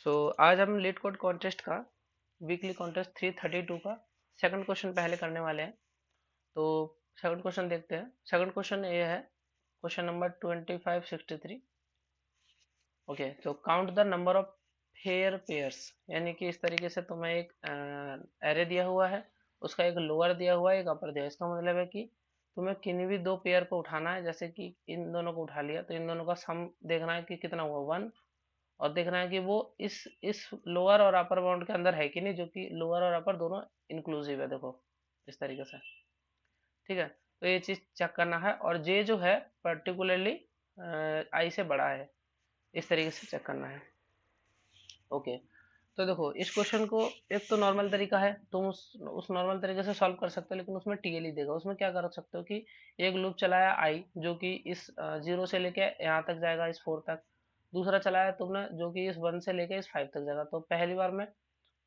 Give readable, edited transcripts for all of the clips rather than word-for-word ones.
आज हम leet code contest का वीकली कॉन्टेस्ट 332 का सेकंड क्वेश्चन पहले करने वाले हैं। तो सेकंड क्वेश्चन देखते हैं। सेकंड क्वेश्चन ये है, क्वेश्चन नंबर 2563। ओके, तो count the number of fair pairs, यानी कि इस तरीके से तुम्हें एक एरे दिया हुआ है, उसका एक लोअर दिया हुआ है, एक अपर दिया है। इसका मतलब है कि तुम्हें किन्हीं भी दो पेयर को उठाना है। जैसे कि इन दोनों को उठा लिया तो इन दोनों का सम देखना है कि कितना हुआ, 1। और देखना है कि वो इस लोअर और अपर बाउंड के अंदर है कि नहीं, जो कि लोअर और अपर दोनों इंक्लूसिव है। देखो इस तरीके से, ठीक है। तो ये चीज चेक करना है, और जे जो है पर्टिकुलरली आई से बड़ा है, इस तरीके से चेक करना है। ओके, तो देखो इस क्वेश्चन को, एक तो नॉर्मल तरीका है, तुम उस नॉर्मल तरीके से सॉल्व कर सकते हो, लेकिन उसमें टीएल ही देगा। उसमें क्या कर सकते हो कि एक लूप चलाया आई, जो कि इस 0 से लेके यहाँ तक जाएगा, इस 4 तक। दूसरा चलाया तुमने जो कि इस 1 से लेके इस 5 तक जाएगा। तो पहली बार में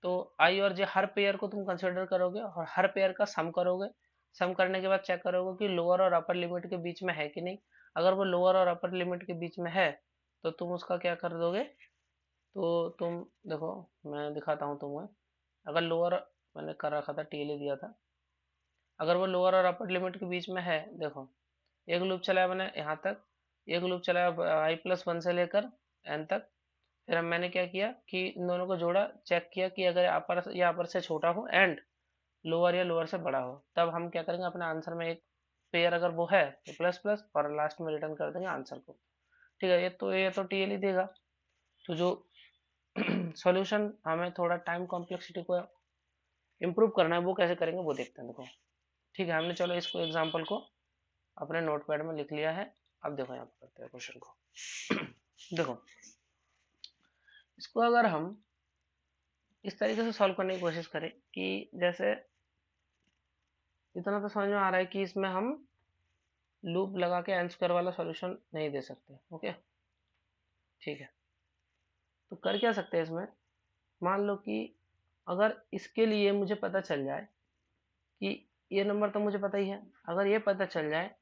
तो आई और जे हर पेयर को तुम कंसिडर करोगे और हर पेयर का सम करोगे। सम करने के बाद चेक करोगे कि लोअर और अपर लिमिट के बीच में है कि नहीं। अगर वो लोअर और अपर लिमिट के बीच में है तो तुम उसका क्या कर दोगे, तो तुम देखो, मैं दिखाता हूँ तुम्हें। अगर लोअर, मैंने कर रखा था, टीएलए दिया था। अगर वो लोअर और अपर लिमिट के बीच में है, देखो एक लूप चलाया मैंने यहाँ तक, एक लूप चलाया i+1 से लेकर n तक। फिर मैंने क्या किया कि इन दोनों को जोड़ा, चेक किया कि अगर अपर या अपर से छोटा हो एंड लोअर या लोअर से बड़ा हो, तब हम क्या करेंगे, अपने आंसर में एक पेयर अगर वो है तो प्लस प्लस, और लास्ट में रिटर्न कर देंगे आंसर को। ठीक है, ये तो टीएल ही देगा। तो जो सॉल्यूशन, हमें थोड़ा टाइम कॉम्प्लेक्सिटी को इम्प्रूव करना है, वो कैसे करेंगे वो देखते हैं। देखो ठीक है, हमने चलो इसको एग्जाम्पल को अपने नोटपैड में लिख लिया है। अब देखो यहाँ पर करते हैं क्वेश्चन को। देखो इसको अगर हम इस तरीके से सॉल्व करने की कोशिश करें कि जैसे, इतना तो समझ में आ रहा है कि इसमें हम लूप लगा के एन स्क्वायर वाला सॉल्यूशन नहीं दे सकते। ओके, ठीक है। तो कर क्या सकते हैं इसमें, मान लो कि अगर इसके लिए मुझे पता चल जाए कि ये नंबर तो मुझे पता ही है, अगर ये पता चल जाए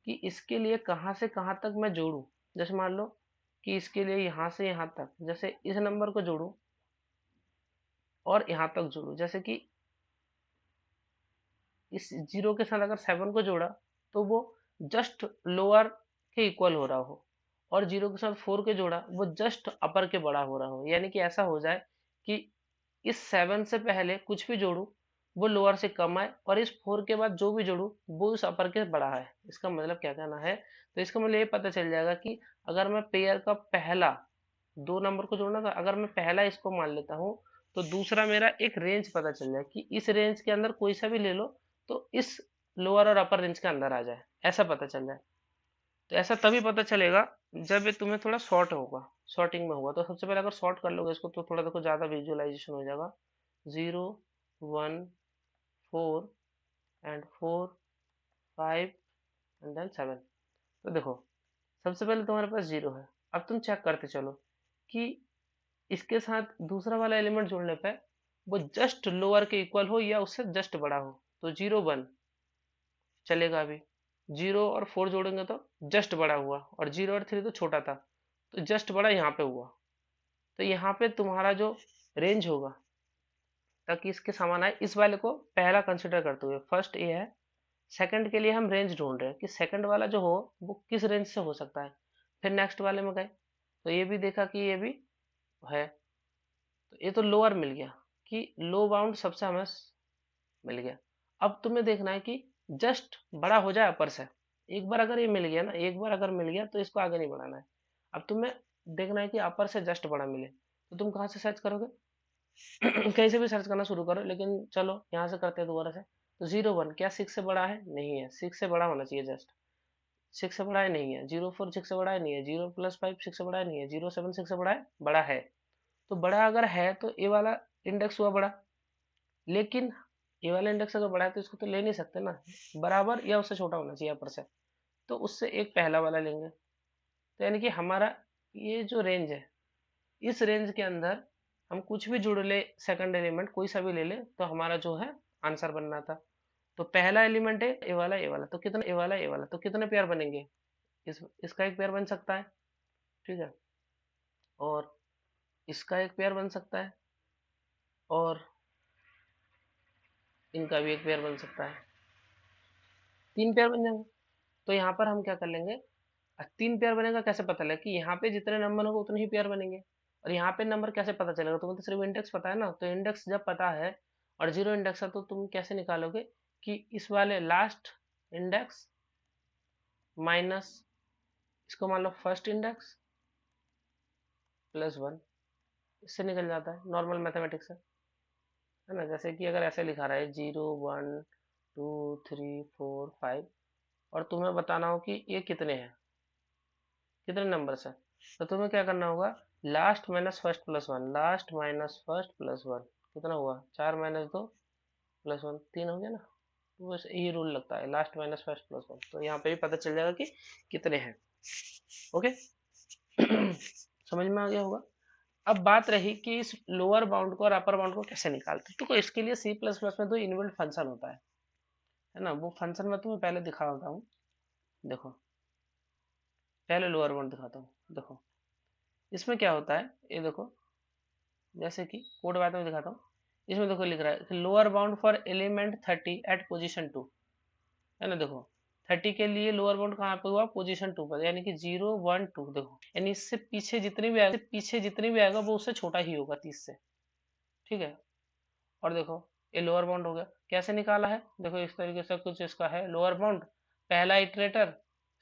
कि इसके लिए कहाँ से कहाँ तक मैं जोड़ूं। जैसे मान लो कि इसके लिए यहाँ से यहाँ तक, जैसे इस नंबर को जोड़ूं और यहाँ तक जोड़ूं। जैसे कि इस 0 के साथ अगर 7 को जोड़ा तो वो जस्ट लोअर के इक्वल हो रहा हो, और 0 के साथ 4 के जोड़ा वो जस्ट अपर के बड़ा हो रहा हो। यानी कि ऐसा हो जाए कि इस 7 से पहले कुछ भी जोड़ू वो लोअर से कम आए, और इस 4 के बाद जो भी जोड़ू वो उस अपर के बड़ा है। इसका मतलब क्या कहना है, तो इसका मतलब ये पता चल जाएगा कि अगर मैं पेयर का पहला, दो नंबर को जोड़ना था, अगर मैं पहला इसको मान लेता हूँ तो दूसरा मेरा एक रेंज पता चल जाए कि इस रेंज के अंदर कोई सा भी ले लो तो इस लोअर और अपर रेंज के अंदर आ जाए, ऐसा पता चल जाए। तो ऐसा तभी पता चलेगा जब ये तुम्हें थोड़ा शॉर्ट होगा, शॉर्टिंग में होगा। तो सबसे पहले अगर शॉर्ट कर लोगे इसको तो थोड़ा देखो ज़्यादा विजुअलाइजेशन हो जाएगा। 0 1 4 एंड 4 5 एंड देन 7। तो देखो सबसे पहले तुम्हारे पास 0 है। अब तुम चेक करते चलो कि इसके साथ दूसरा वाला एलिमेंट जोड़ने पे वो जस्ट लोअर के इक्वल हो या उससे जस्ट बड़ा हो। तो 0 1 चलेगा अभी। 0 और 4 जोड़ेंगे तो जस्ट बड़ा हुआ, और 0 और 3 तो छोटा था, तो जस्ट बड़ा यहाँ पे हुआ। तो यहाँ पे तुम्हारा जो रेंज होगा, ताकि इसके समान आए, इस वाले को पहला कंसिडर करते हुए, फर्स्ट ये है। सेकंड के लिए हम रेंज ढूंढ रहे हैं कि सेकंड वाला जो हो वो किस रेंज से हो सकता है। फिर नेक्स्ट वाले में गए तो ये भी देखा कि ये भी है, तो ये तो लोअर मिल गया, कि लो बाउंड सबसे हमें मिल गया। अब तुम्हें देखना है कि जस्ट बड़ा हो जाए अपर से। एक बार अगर ये मिल गया ना, एक बार अगर मिल गया तो इसको आगे नहीं बढ़ाना है। अब तुम्हें देखना है कि अपर से जस्ट बड़ा मिले, तो तुम कहाँ से सर्च करोगे? कहीं से भी सर्च करना शुरू करो, लेकिन चलो यहाँ से करते हैं दोबारा से। तो 0 1 क्या 6 से बड़ा है? नहीं है। 6 से बड़ा होना चाहिए जस्ट। 6 से बड़ा है? नहीं है। 0 4 6 से बड़ा है? नहीं है। 0+5 6 से बड़ा है? नहीं है। 0 7 6 से बड़ा है? बड़ा है। तो बड़ा अगर है तो ये वाला इंडेक्स हुआ बड़ा, लेकिन ये वाला इंडेक्स अगर बड़ा है तो इसको तो ले नहीं सकते ना, बराबर या उससे छोटा होना चाहिए अपर से। तो उससे एक पहला वाला लेंगे। तो यानी कि हमारा ये जो रेंज है, इस रेंज के अंदर हम कुछ भी जुड़ ले, सेकंड एलिमेंट कोई सा भी ले ले, तो हमारा जो है आंसर बनना था। तो पहला एलिमेंट है ए वाला तो कितना, ए वाला तो कितने पेयर बनेंगे? इसका एक पेयर बन सकता है, ठीक है। और इसका एक पेयर बन सकता है और इनका भी एक पेयर बन सकता है, 3 पेयर बन जाएंगे। तो यहाँ पर हम क्या कर लेंगे, 3 पेयर बनेगा कैसे पता लगे कि यहाँ पे जितने नंबर होंगे उतने ही पेयर बनेंगे। और यहाँ पे नंबर कैसे पता चलेगा, तुम्हें तो सिर्फ इंडेक्स पता है ना। तो इंडेक्स जब पता है और 0 इंडेक्स है तो तुम कैसे निकालोगे कि इस वाले लास्ट इंडेक्स माइनस इसको मान लो फर्स्ट इंडेक्स +1, इससे निकल जाता है, नॉर्मल मैथमेटिक्स है ना। जैसे कि अगर ऐसे लिखा रहा है 0 1 2 3 4 5 और तुम्हें बताना हो कि ये कितने हैं, कितने नंबर्स हैं, तो तुम्हें क्या करना होगा, last minus first +1, last minus first +1 कितना हुआ, 4 माइनस 2 +1, 3 हो गया ना। तो बस यही रूल लगता है, लास्ट माइनस फर्स्ट +1, तो यहाँ पे भी पता चल जाएगा कि कितने हैं। ओके समझ में आ गया होगा। अब बात रही कि इस लोअर बाउंड को और अपर बाउंड को कैसे निकालते हैं। तो इसके लिए C++ में 2 इनबिल्ट फंक्शन होता है ना। वो फंक्शन मैं तुम्हें पहले दिखा देता हूँ। देखो पहले लोअर बाउंड दिखाता हूँ। देखो इसमें क्या होता है, ये देखो जैसे कि कोड बात में दिखाता हूँ। इसमें देखो लिख रहा है lower bound for element 30 at position 2, है ना। देखो 30 के लिए लोअर बाउंड कहाँ पे हुआ, पोजीशन 2 पर, यानी कि 0 1 2। देखो यानी इससे पीछे जितनी भी आएगा वो उससे छोटा ही होगा 30 से, ठीक है। और देखो ये लोअर बाउंड हो गया, कैसे निकाला है, देखो इस तरीके से कुछ इसका है लोअर बाउंड। पहला इटरेटर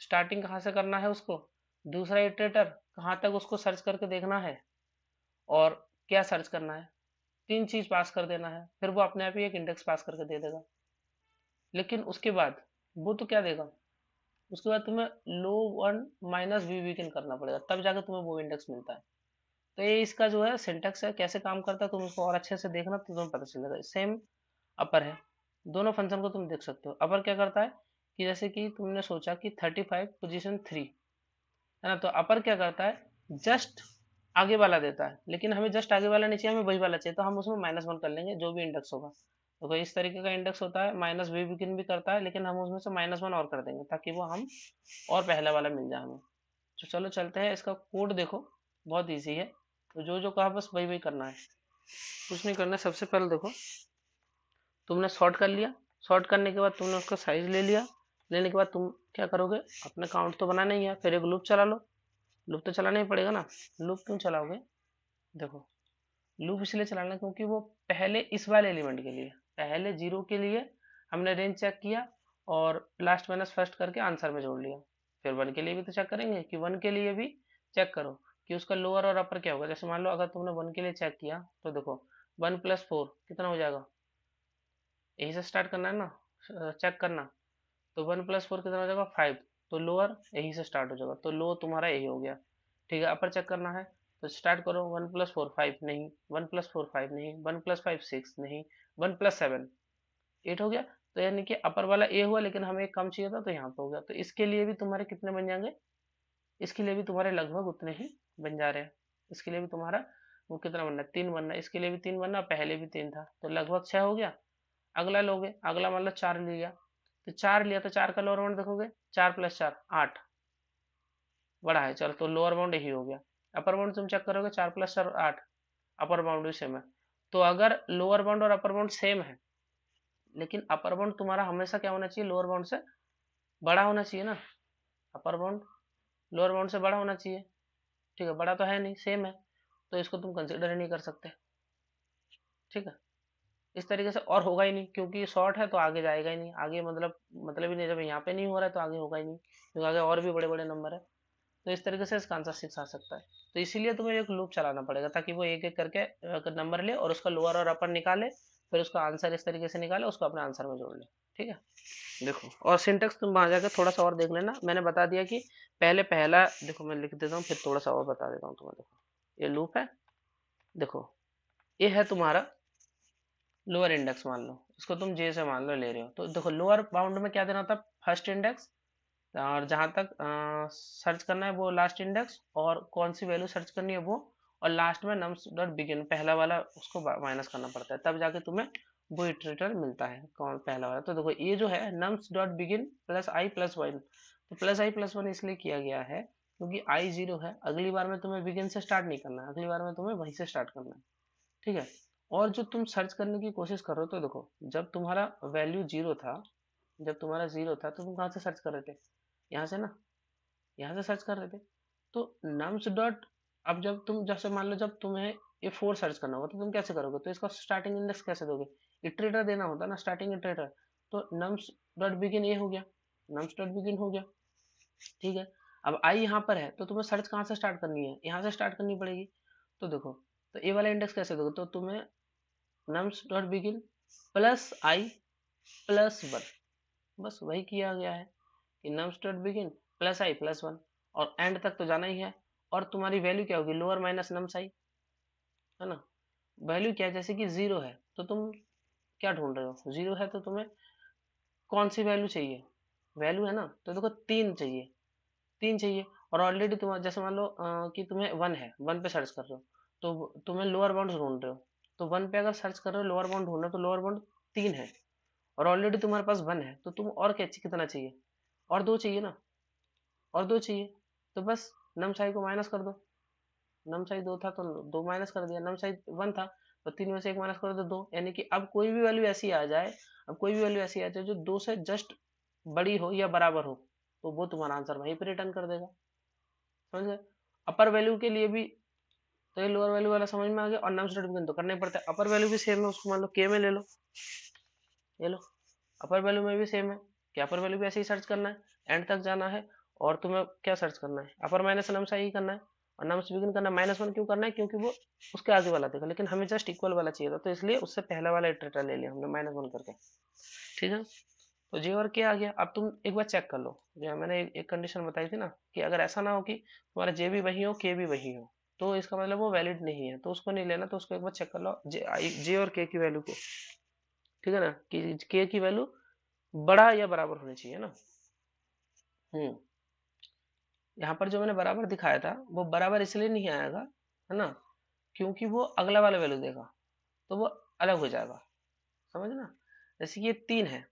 स्टार्टिंग कहाँ से करना है उसको, दूसरा इटरेटर कहाँ तक उसको सर्च करके देखना है, और क्या सर्च करना है, 3 चीज पास कर देना है, फिर वो अपने आप ही एक इंडेक्स पास करके दे देगा। लेकिन उसके बाद वो तो क्या देगा, उसके बाद तुम्हें लो 1 माइनस वी वीकन करना पड़ेगा, तब जाकर तुम्हें वो इंडेक्स मिलता है। तो ये इसका जो है सिंटेक्स है, कैसे काम करता है तुम उसको और अच्छे से देखना तो तुम्हें पता चलेगा। सेम अपर है, दोनों फंक्शन को तुम देख सकते हो। अपर क्या करता है कि जैसे कि तुमने सोचा कि 35 पोजीशन 3, है ना। तो अपर क्या करता है, जस्ट आगे वाला देता है, लेकिन हमें जस्ट आगे वाला नहीं चाहिए, हमें वही वाला चाहिए, तो हम उसमें -1 कर लेंगे जो भी इंडेक्स होगा। तो इस तरीके का इंडेक्स होता है, माइनस वी बिगिन भी करता है, लेकिन हम उसमें से -1 और कर देंगे ताकि वो हम और पहला वाला मिल जाए हमें। तो चलो चलते हैं, इसका कोड देखो बहुत ईजी है। तो जो जो कहा बस वही वही करना है, कुछ नहीं करना है। सबसे पहले देखो तुमने सॉर्ट कर लिया, सॉर्ट करने के बाद तुमने उसका साइज ले लिया, लेने के बाद तुम क्या करोगे, अपने काउंट तो बनाना ही है, फिर एक लूप चला लो। लूप तो चलाना ही पड़ेगा ना। लूप क्यों चलाओगे, देखो लूप इसलिए चलाना क्योंकि वो पहले इस वाले एलिमेंट के लिए, पहले 0 के लिए हमने रेंज चेक किया और लास्ट माइनस फर्स्ट करके आंसर में जोड़ लिया। फिर 1 के लिए भी तो चेक करेंगे कि 1 के लिए भी चेक करो कि उसका लोअर और अपर क्या होगा। जैसे मान लो अगर तुमने 1 के लिए चेक किया तो देखो 1 + 4 कितना हो जाएगा, यही से स्टार्ट करना है ना चेक करना। तो 1 + 4 कितना हो जाएगा 5, तो लोअर यही से स्टार्ट हो जाएगा, तो लो तुम्हारा यही हो गया। ठीक है, अपर चेक करना है तो स्टार्ट करो 1 + 4 5 नहीं, 1 + 4 5 नहीं, 1 + 5 6 नहीं, 1 + 7 8 हो गया। तो यानी कि अपर वाला ए हुआ, लेकिन हमें एक कम चाहिए था तो यहाँ पे हो गया। तो इसके लिए भी तुम्हारे कितने बन जाएंगे, इसके लिए भी तुम्हारे लगभग उतने ही बन जा रहे हैं। इसके लिए भी तुम्हारा वो कितना बनना है, 3 बनना है, इसके लिए भी 3 बनना, पहले भी 3 था तो लगभग 6 हो गया। अगला लोगे, अगला मतलब 4 लिया, तो 4 लिया तो 4 का लोअर बाउंड देखोगे, 4 + 4 8 बड़ा है, चलो तो लोअर बाउंड यही हो गया। अपर बाउंड तुम चेक करोगे 4 + 4 8, अपर बाउंड भी सेम है। तो अगर लोअर बाउंड और अपर बाउंड सेम है, लेकिन अपर बाउंड तुम्हारा हमेशा क्या होना चाहिए, लोअर बाउंड से बड़ा होना चाहिए ना। अपर बाउंड लोअर बाउंड से बड़ा होना चाहिए, ठीक है, बड़ा तो है नहीं, सेम है, तो इसको तुम कंसिडर ही नहीं कर सकते। ठीक है, इस तरीके से और होगा ही नहीं, क्योंकि शॉर्ट है तो आगे जाएगा ही नहीं, आगे मतलब ही नहीं, जब यहाँ पे नहीं हो रहा है तो आगे होगा ही नहीं, क्योंकि आगे और भी बड़े बड़े नंबर है। तो इस तरीके से इसका आंसर 6 आ सकता है। तो इसीलिए तुम्हें एक लूप चलाना पड़ेगा ताकि वो एक एक करके नंबर ले और उसका लोअर और अपर निकाले, फिर उसका आंसर इस तरीके से निकाले, उसको अपने आंसर में जोड़ ले। ठीक है, देखो और सिंटेक्स तुम वहां जाकर थोड़ा सा और देख लेना, मैंने बता दिया कि पहले पहला देखो, मैं लिख देता हूँ फिर थोड़ा सा और बता देता हूँ तुम्हें। देखो ये लूप है, देखो ये है तुम्हारा लोअर इंडेक्स, मान लो इसको तुम जे से मान लो ले रहे हो। तो देखो लोअर बाउंड में क्या देना था, फर्स्ट इंडेक्स, और जहां तक सर्च करना है वो लास्ट इंडेक्स, और कौन सी वैल्यू सर्च करनी है वो, और लास्ट में नम्स डॉट बिगिन पहला वाला उसको माइनस करना पड़ता है, तब जाके तुम्हें वो इटरेटर मिलता है कौन पहला वाला। तो देखो ये जो है नम्स डॉट बिगिन +i +1, तो +i +1 इसलिए किया गया है क्योंकि आई 0 है, अगली बार में तुम्हें बिगिन से स्टार्ट नहीं करना है, अगली बार में तुम्हें वहीं से स्टार्ट करना है, ठीक है। और जो तुम सर्च करने की कोशिश कर रहे हो, तो देखो जब तुम्हारा वैल्यू 0 था, जब तुम्हारा 0 था तो तुम कहाँ से सर्च कर रहे थे, यहाँ से ना, यहाँ से सर्च कर रहे थे। तो nums डॉट, अब जब तुम जैसे मान लो जब तुम्हें ये 4 सर्च करना होगा तो तुम कैसे करोगे, तो इसका स्टार्टिंग इंडेक्स कैसे दोगे, इटरेटर देना होता ना, स्टार्टिंग इटरेटर। तो nums डॉट बिगिन ये हो गया, nums डॉट बिगिन हो गया, ठीक है। अब आई यहाँ पर है तो तुम्हें सर्च कहाँ से स्टार्ट करनी है, यहाँ से स्टार्ट करनी पड़ेगी। तो देखो, तो ए वाला इंडेक्स कैसे दोगे, तो तुम्हें nums डॉट बिगिन प्लस आई प्लस 1, बस वही किया गया है कि nums डॉट बिगिन प्लस आई प्लस 1, और एंड तक तो जाना ही है। और तुम्हारी वैल्यू क्या होगी, लोअर माइनस nums आई, है ना। वैल्यू क्या है, जैसे कि 0 है तो तुम क्या ढूंढ रहे हो, 0 है तो तुम्हें कौन सी वैल्यू चाहिए, वैल्यू है ना, तो देखो 3 चाहिए, 3 चाहिए। और ऑलरेडी तुम जैसे मान लो कि तुम्हें 1 है, 1 पे सर्च कर रहे हो, तो तुम्हें लोअर बाउंड ढूंढ रहे हो, तो 1 पे अगर सर्च कर रहे हो, लोअर बाउंड ढूंढ रहे हो, तो लोअर बाउंड 3 है, और ऑलरेडी तुम्हारे पास 1 है, तो तुम और क्या कितना चाहिए, और 2 चाहिए ना, और 2 चाहिए। तो बस num को माइनस कर दो, num 2 था तो 2 माइनस कर दिया, num 1 था तो 3 में से 1 माइनस कर दो 2, यानी कि अब कोई भी वैल्यू ऐसी आ जाए, अब कोई भी वैल्यू ऐसी आ जाए जो 2 से जस्ट बड़ी हो या बराबर हो, तो वो तुम्हारा आंसर वहीं पे रिटर्न कर देगा, समझ गए। अपर वैल्यू के लिए भी, तो ये लोअर वैल्यू वाला समझ में आ गया, और nums डॉट बिगिन तो करने पड़ता है। अपर वैल्यू भी सेम है, उसको मान लो k में ले लो, ये लो, अपर वैल्यू में भी सेम है कि अपर वैल्यू भी ऐसे ही सर्च करना है, एंड तक जाना है, और तुम्हें क्या सर्च करना है, अपर माइनस nums ही करना है, और nums बिगिन करना है। -1 क्यों करना है, क्योंकि वो उसके आगे वाला देखा, लेकिन हमें जस्ट इक्वल वाला चाहिए था, तो इसलिए उससे पहला वाला इटरेटर ले लिया हमने -1 करके, ठीक है। तो जे और के आ गया। अब तुम एक बार चेक कर लो, जो मैंने एक कंडीशन बताई थी ना, कि अगर ऐसा ना हो कि तुम्हारा जे भी वही हो के भी वही हो, तो इसका मतलब वो वैलिड नहीं है, तो उसको नहीं लेना, तो उसको एक बार चेक कर लो जे और के की वैल्यू को, ठीक है ना, कि के की वैल्यू बड़ा या बराबर होनी चाहिए ना। हम्म, यहाँ पर जो मैंने बराबर दिखाया था वो बराबर इसलिए नहीं आएगा, है ना, क्योंकि वो अगला वाला वैल्यू देगा, तो वो अलग हो जाएगा, समझ ना। जैसे कि ये 3 है,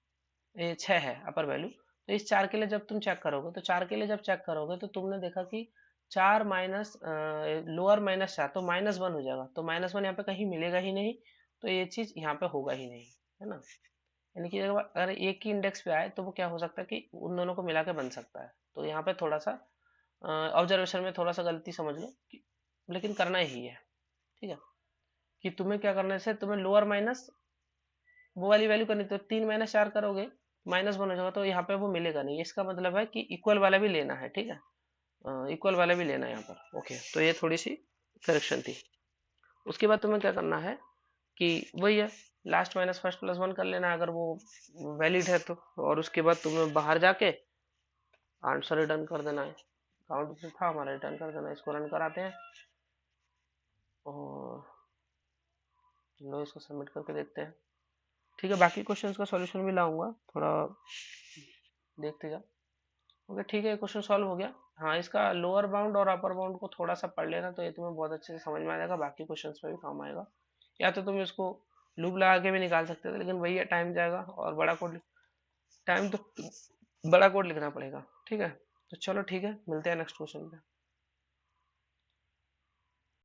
ये 6 है अपर वैल्यू, तो इस 4 के लिए जब तुम चेक करोगे, तो 4 के लिए जब चेक करोगे तो तुमने देखा कि 4 माइनस लोअर -4 तो -1 हो जाएगा, तो -1 यहाँ पे कहीं मिलेगा ही नहीं, तो ये चीज यहाँ पे होगा ही नहीं, है ना। यानी कि अगर एक ही इंडेक्स पे आए तो वो क्या हो सकता है कि उन दोनों को मिला के बन सकता है, तो यहाँ पे थोड़ा सा ऑब्जर्वेशन में थोड़ा सा गलती समझ लो लेकिन करना ही है, ठीक है। कि तुम्हें क्या करना है, तुम्हें लोअर माइनस वो वाली वैल्यू करनी, तो 3 - 4 करोगे -1 हो जाएगा, तो यहाँ पे वो मिलेगा नहीं, इसका मतलब है कि इक्वल वाला भी लेना है, ठीक है, इक्वल वाला भी लेना है यहाँ पर, ओके। तो ये थोड़ी सी करेक्शन थी। उसके बाद तुम्हें क्या करना है कि वही है, लास्ट माइनस फर्स्ट प्लस 1 कर लेना अगर वो वैलिड है तो, और उसके बाद तुम्हें बाहर जाके आंसर रिटर्न कर देना है, काउंट से था हमारा, रिटर्न कर देना। इसको रन कराते हैं और लो इसको सबमिट करके देखते हैं, ठीक है। बाकी क्वेश्चंस का सॉल्यूशन भी लाऊंगा, थोड़ा देखते जा, ओके, ठीक है, क्वेश्चन सॉल्व हो गया। हाँ, इसका लोअर बाउंड और अपर बाउंड को थोड़ा सा पढ़ लेना, तो ये तुम्हें बहुत अच्छे से समझ में आ जाएगा, बाकी क्वेश्चंस में भी काम आएगा। या तो तुम इसको लूप लगा के भी निकाल सकते थे, लेकिन वही है, टाइम जाएगा, और बड़ा कोड, टाइम तो बड़ा कोड लिखना पड़ेगा, ठीक है। तो चलो ठीक है, मिलते हैं नेक्स्ट क्वेश्चन पे।